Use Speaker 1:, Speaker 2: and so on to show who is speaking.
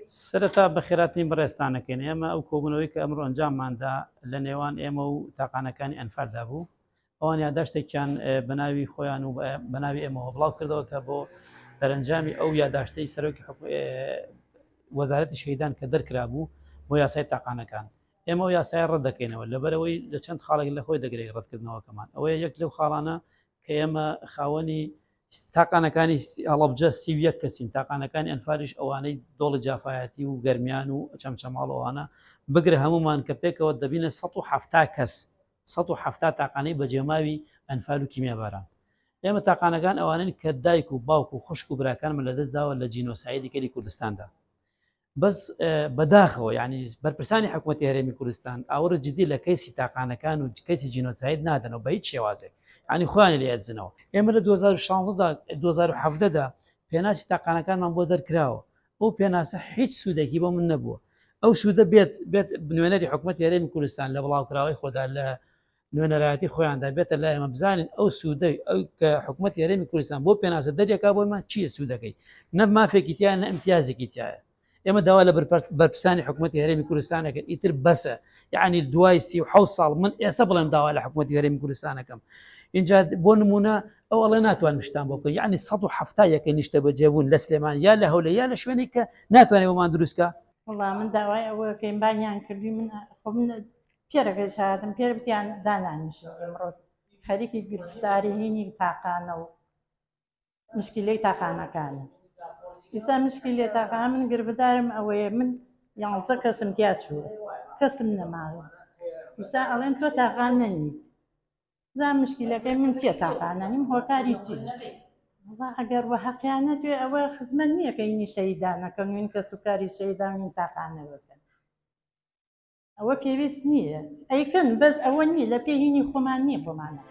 Speaker 1: سەرەتا بەخێراتنی بەڕێستانەکەین ئێمە ئەو کۆبوونەوەی کە ئەمڕۆ ئەنجامماندا لە نێوان ئێمە و تاقانەکانی ئەنفاردا بوو ئەوان یاداشتێکیان بەناوی خۆیان و بەناوی ئێمەوە بڵاو کردەوە کە بۆ دەرەنجامی ئەو یاداشتەی سەرۆکی وەزارەتی شەهیدان کە دەرکرا بوو بۆ یاسای تاقانەکان ئێمە و یاسای ڕەت دەکەینەوە لەبەرەوەی لە چەند خاڵێک لە خۆی دەگرێت ڕەتکردنەوەکەمان ئەوەیە یەک لەو خاڵانە کە ئێمە خاوەنی تاقانەکانی هەڵەبجە 31 کەسین تاقانەکانی ئەنفاریش ئەوانەی دۆڵی جافایەتی و گەرمیان و چەمچەماڵەوانە بگرە هەمومان کە پێکەوە دەبینە 170 کەس 170 تاقانەی بەجێماوی ئەنفال و کیمیاباران ئێمە تاقانەکان ئەوانن کە دایک و باوک و خوشک و براکانمە لەدەستداوە لە جینۆسایدی کەری کوردستاندا بەس بەداخەوە یعنی بەرپرسانی حکوومەتی هەرێمی کوردستان ئاوڕە جدی لە کەیسی تاقانەکان و کەیسی جینۆساید نادەنەوە بە هیچ شێوازێک ینی خۆیان لێ ئەدزنەوە ئێمە لە 2017دا پێناسی تاقانەکانمان بۆ دەرکراوە ئەو پێناسە هیچ سوودێکی بۆ من نەبووە ئەو سوودە بێت نوێنەری حکوومەتی هەرێمی کوردستان لە بڵاوکراوەی خۆدا لە نوێنەرایەتی خۆیاندا بێتە لای ئێمە بزانین ئەو سوودەی ئەو کە حکوومەتی هەرێمی کوردستان بۆ پێناسە دەرێکا بۆمە چییە سوودەکەی نە مافێکی تیان نە ئیمتیازێکی تایە ئێمە داوا لە بەرپرسانی حکوومەتی هەرێمی کوردستانەکەن ئیتر بەسە یعنی دوای 37 ساڵ من ئێستا بڵێم داوا لە حکوومەتی هەرێمی کوردستانەکەم اینجا بۆ نمونە ئەو ئەڵێ ناتوان مشتان بۆ بکە یعنی 170 یەکە نیشتە بەجێبوون لە سلێمان یا لە هەولێر یا لە شوێنێک کە ناتوانێت بۆمان دروستکە
Speaker 2: وڵام من داوای ئەوەکەین بانیان کردی من پێرەکەی شادم پێر بتیان دانانیش ئەمڕۆ خەریکی گرفتاری هینی تاقانە و مشکلەی تاقانەکانە ئیسا مشکلێ تاقانە من گرفتارم ئەوەیە من 11 کەسم تیا چووە کەسم نەماوە ئیسا ئەڵێن تۆ تاقان نەنیت زان مشکلەکەی من چییە تاقانەنیم هۆکاری چی ئەگەر وە حەقیانە توێ ئەوە خزمەت نییە کە هینی شەهیدانەکەن وین کە سوکاری شەهیدان تاقانەوەکەن ئەوە پێویست نییە ئەیکەن بەس ئەوە نییە لە پێ هینی خۆمان نییە بۆمانە